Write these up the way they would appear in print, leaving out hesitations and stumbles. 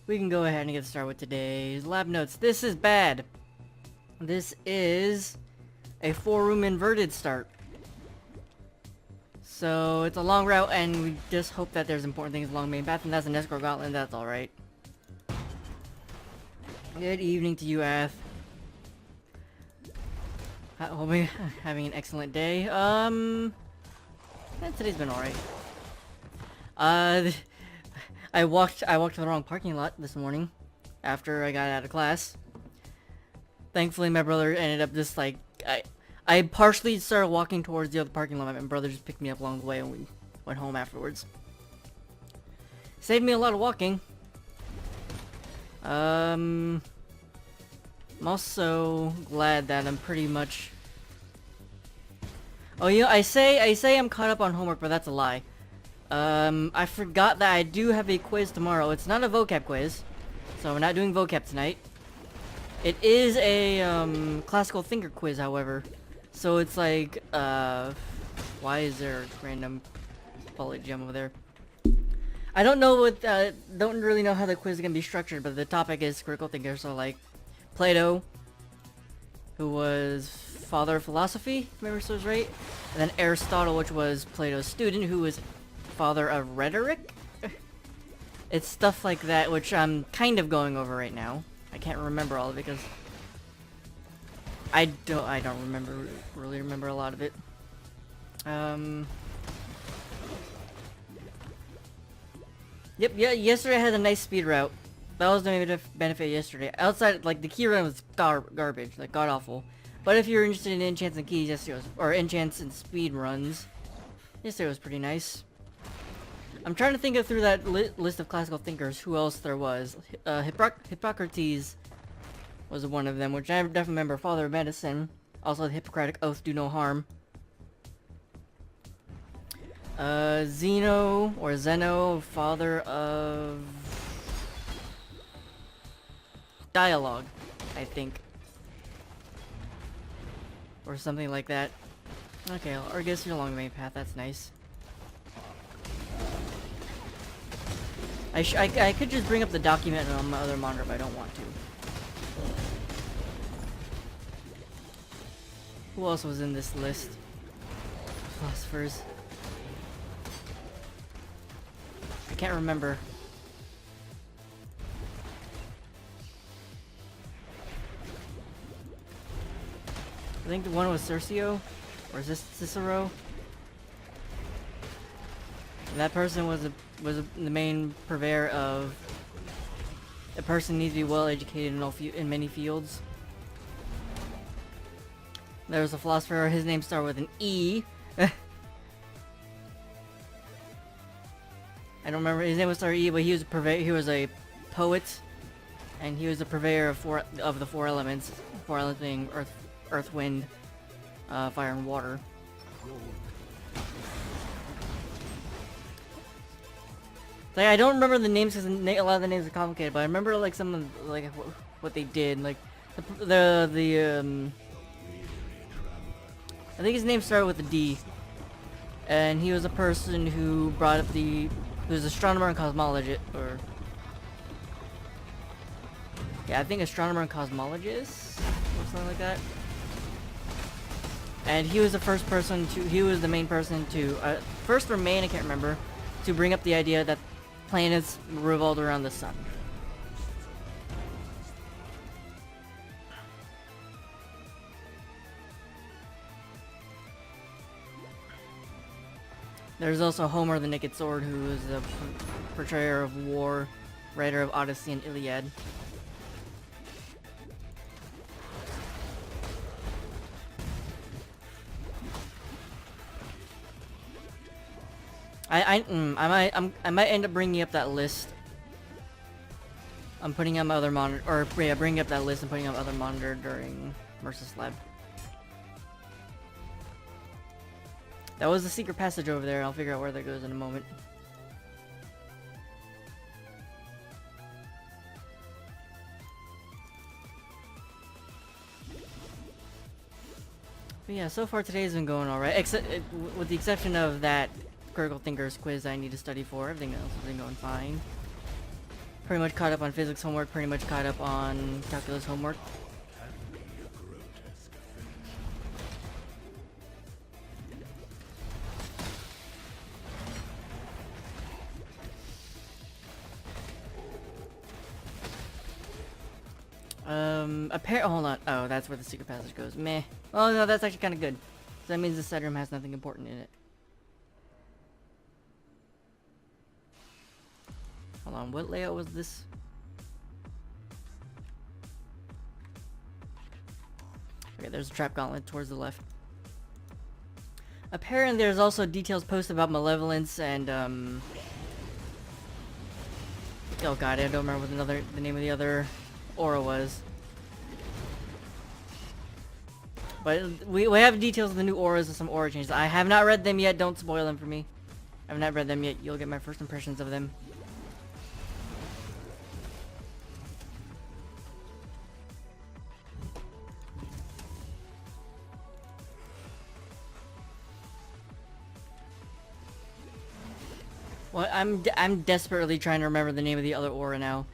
we can go ahead and get started with today's lab notes. This is bad. This is a 4-room inverted start. So it's a long route, and we just hope that there's important things along the main path, and that's an escort gauntlet. That's all right. Good evening to you, Ath. Hope you're having an excellent day. Today's been all right. I walked to the wrong parking lot this morning after I got out of class. Thankfully, my brother ended up just like I partially started walking towards the other parking lot. My brother just picked me up along the way, and we went home afterwards. Saved me a lot of walking. I'm also glad that I'm pretty much. Oh, you know, I say I'm caught up on homework, but that's a lie. I forgot that I do have a quiz tomorrow. It's not a vocab quiz, so we're not doing vocab tonight. It is a classical thinker quiz, however. So it's like, why is there a random bullet gem over there? I don't know what, don't really know how the quiz is gonna be structured, but the topic is critical thinker. So like, Plato, who was father of philosophy, if memory serves right, and then Aristotle, which was Plato's student, who was father of rhetoric. It's stuff like that, which I'm kind of going over right now. I can't remember all of it because I don't really remember a lot of it. Yep, yeah, yesterday I had a nice speed route. That was the main benefit yesterday. Outside, like, the key run was garbage, like, god-awful. But if you're interested in enchants and keys, yesterday was, or enchants and speed runs, yesterday was pretty nice. I'm trying to think of through that list of classical thinkers who else there was. Hippocrates was one of them, which I definitely remember. Father of medicine. Also the Hippocratic Oath, do no harm. Zeno, father of dialogue, I think. Or something like that. Okay, or I guess you're along the main path, that's nice. I could just bring up the document on my other monitor, but I don't want to. Who else was in this list? Philosophers. I can't remember. I think the one was Circio, or is this Cicero? And that person was the main purveyor of a person needs to be well educated in many fields. There was a philosopher. His name started with an E. I don't remember his name was started E, but he was a purveyor. He was a poet, and he was a purveyor of the four elements. Four elements being earth, wind, fire, and water. Like, I don't remember the names because a lot of the names are complicated, but I remember like some of like what they did. Like I think his name started with a D, and he was a person who brought up he was an astronomer and cosmologist, or yeah, I think astronomer and cosmologist or something like that. And he was the first person to, he was the main person to, first or main, I can't remember, to bring up the idea that planets revolved around the sun. There's also Homer the Naked Sword, who is a portrayer of war, writer of Odyssey and Iliad. I might end up bringing up that list. I'm putting on my other monitor, or yeah, bringing up that list and putting on my other monitor during Mercer's Lab. That was the secret passage over there. I'll figure out where that goes in a moment. But yeah, so far today's been going alright. With the exception of that critical thinkers quiz I need to study for. Everything else has been going fine. Pretty much caught up on physics homework, pretty much caught up on calculus homework. Hold on. Oh, that's where the secret passage goes. Meh. Oh no, that's actually kind of good. So that means the side room has nothing important in it. Hold on, what layout was this? Okay, there's a trap gauntlet towards the left. Apparently there's also details posted about malevolence and oh god, I don't remember what the name of the other aura was. But we have details of the new auras and some aura changes. I have not read them yet, don't spoil them for me. I have not read them yet, you'll get my first impressions of them. Well, I'm desperately trying to remember the name of the other aura now.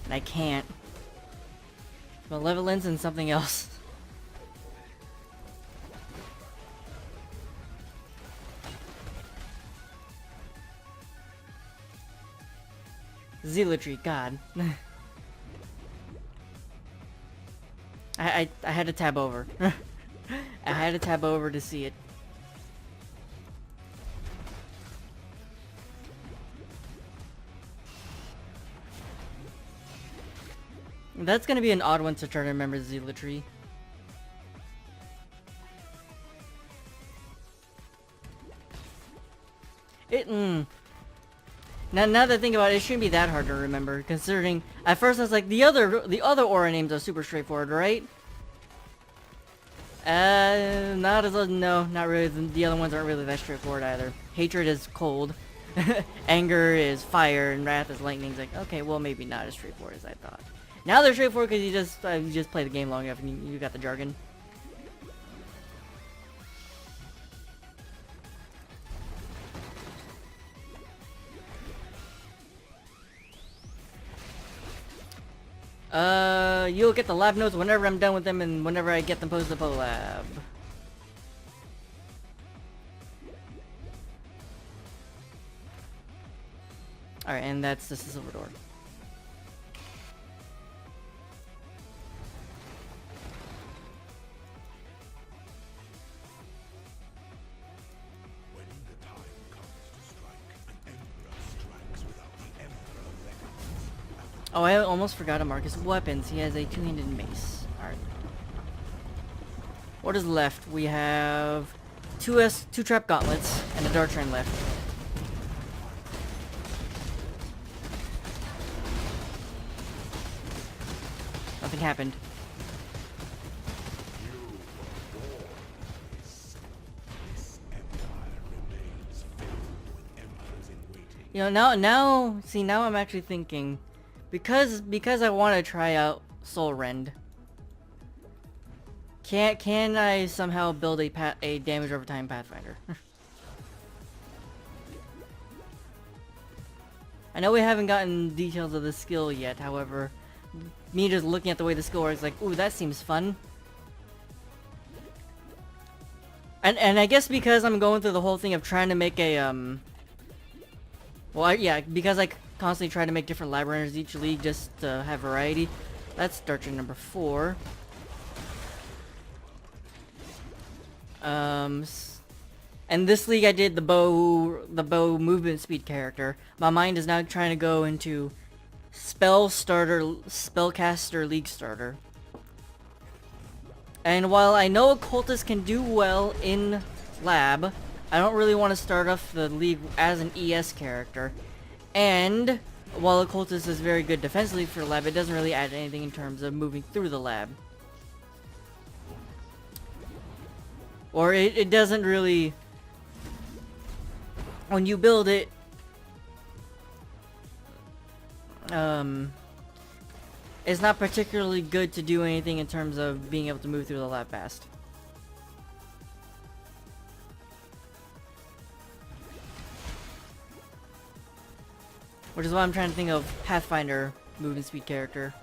And I can't. Malevolence and something else. Zealotry, god. I had to tab over. I had to tab over to see it. That's gonna be an odd one to try to remember, zealotry. Now that I think about it, it shouldn't be that hard to remember, considering at first I was like, the other aura names are super straightforward, right? Not as no, not really. The other ones aren't really that straightforward either. Hatred is cold, anger is fire, and wrath is lightning. It's like, okay, well maybe not as straightforward as I thought. Now they're straightforward because you just play the game long enough and you got the jargon. You'll get the lab notes whenever I'm done with them and whenever I get them posted to POELAB. Alright, and that's the silver door. When the time comes to strike, an emperor strikes without the emperor reckoning. Oh, I almost forgot to mark his weapons. He has a two-handed mace. Alright. What is left? We have two trap gauntlets and a dart train left. Nothing happened. This empire remains filled with emperors in waiting. You know, now I'm actually thinking, because I want to try out Soul Rend. Can I somehow build a damage over time Pathfinder? I know we haven't gotten details of the skill yet, however, me just looking at the way the skill works, like, ooh, that seems fun. And I guess because I'm going through the whole thing of trying to make a, yeah, because I constantly try to make different lab runners each league just to have variety. That's Dart Train number 4. And this league I did the bow movement speed character. My mind is now trying to go into spellcaster league starter. And while I know occultist can do well in lab, I don't really want to start off the league as an ES character. And while occultist is very good defensively for lab, it doesn't really add anything in terms of moving through the lab. Or it doesn't really, when you build it, it's not particularly good to do anything in terms of being able to move through the lab fast. Which is why I'm trying to think of Pathfinder movement speed character.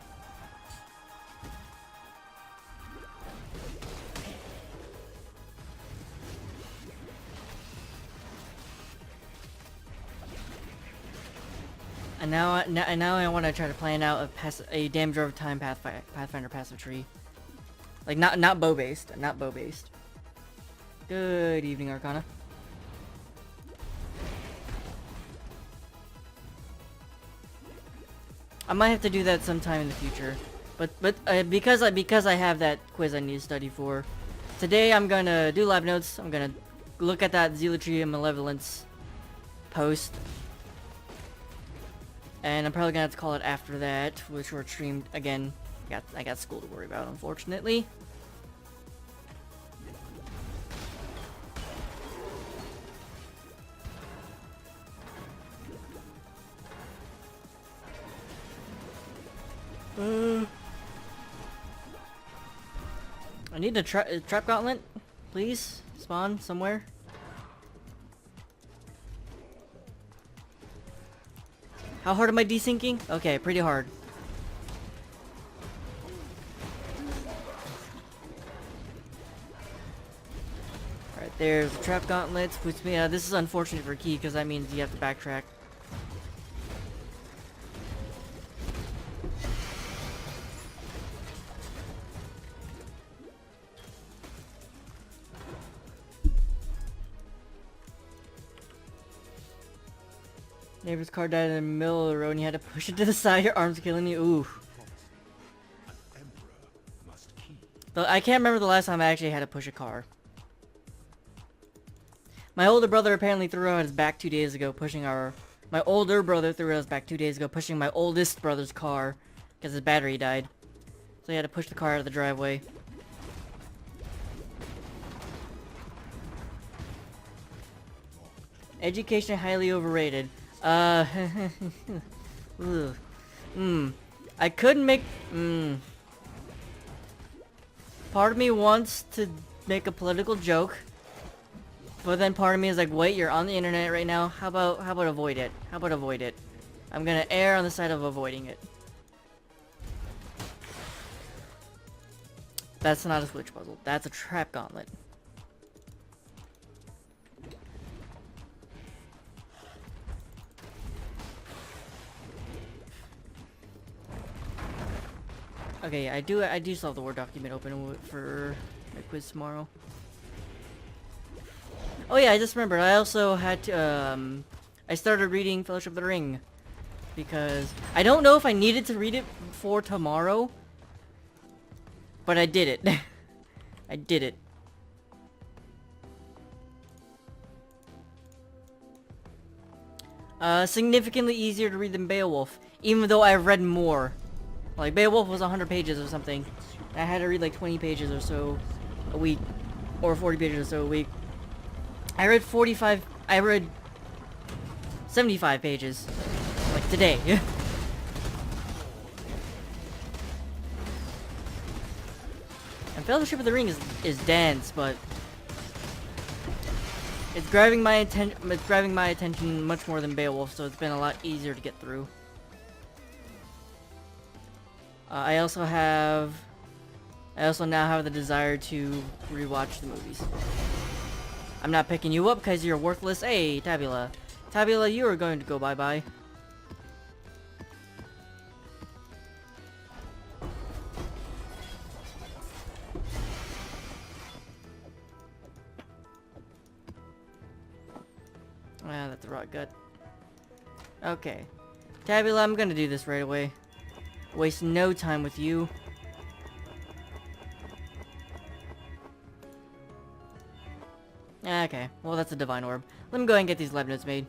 And now I want to try to plan out a damage over time Pathfinder passive tree. Like not bow based, not bow based. Good evening, Arcana. I might have to do that sometime in the future, but because I have that quiz I need to study for. Today I'm gonna do lab notes. I'm gonna look at that Zealotry and Malevolence post. And I'm probably gonna have to call it after that, which we're streamed again. I got school to worry about, unfortunately. I need a trap gauntlet, please spawn somewhere. How hard am I desyncing? Okay, pretty hard. Alright, there's the trap gauntlets, which this is unfortunate for Key because that means you have to backtrack. Neighbor's car died in the middle of the road and you had to push it to the side, your arm's killing you. Ooh. An emperor must keep. I can't remember the last time I actually had to push a car. My older brother apparently threw out his back 2 days ago pushing our... My older brother threw out his back 2 days ago pushing my oldest brother's car because his battery died. So he had to push the car out of the driveway. Education highly overrated. Ugh. I could make... Part of me wants to make a political joke. But then part of me is like, wait, you're on the internet right now. How about avoid it? How about avoid it? I'm gonna err on the side of avoiding it. That's not a switch puzzle. That's a trap gauntlet. Okay, I do still have the Word document open for my quiz tomorrow. Oh yeah, I just remembered. I also had to, I started reading Fellowship of the Ring. Because I don't know if I needed to read it for tomorrow. But I did it. I did it. Significantly easier to read than Beowulf. Even though I've read more. Like, Beowulf was 100 pages or something. I had to read like 20 pages or so a week. Or 40 pages or so a week. I read 75 pages. Like, today. And Fellowship of the Ring is dense, but... It's grabbing my attention much more than Beowulf, so it's been a lot easier to get through. I also now have the desire to rewatch the movies. I'm not picking you up because you're worthless. Hey, Tabula. Tabula, you are going to go bye-bye. Ah, that's a rot gut. Okay. Tabula, I'm gonna do this right away. Waste no time with you. Okay, well that's a divine orb. Let me go ahead and get these lab notes made.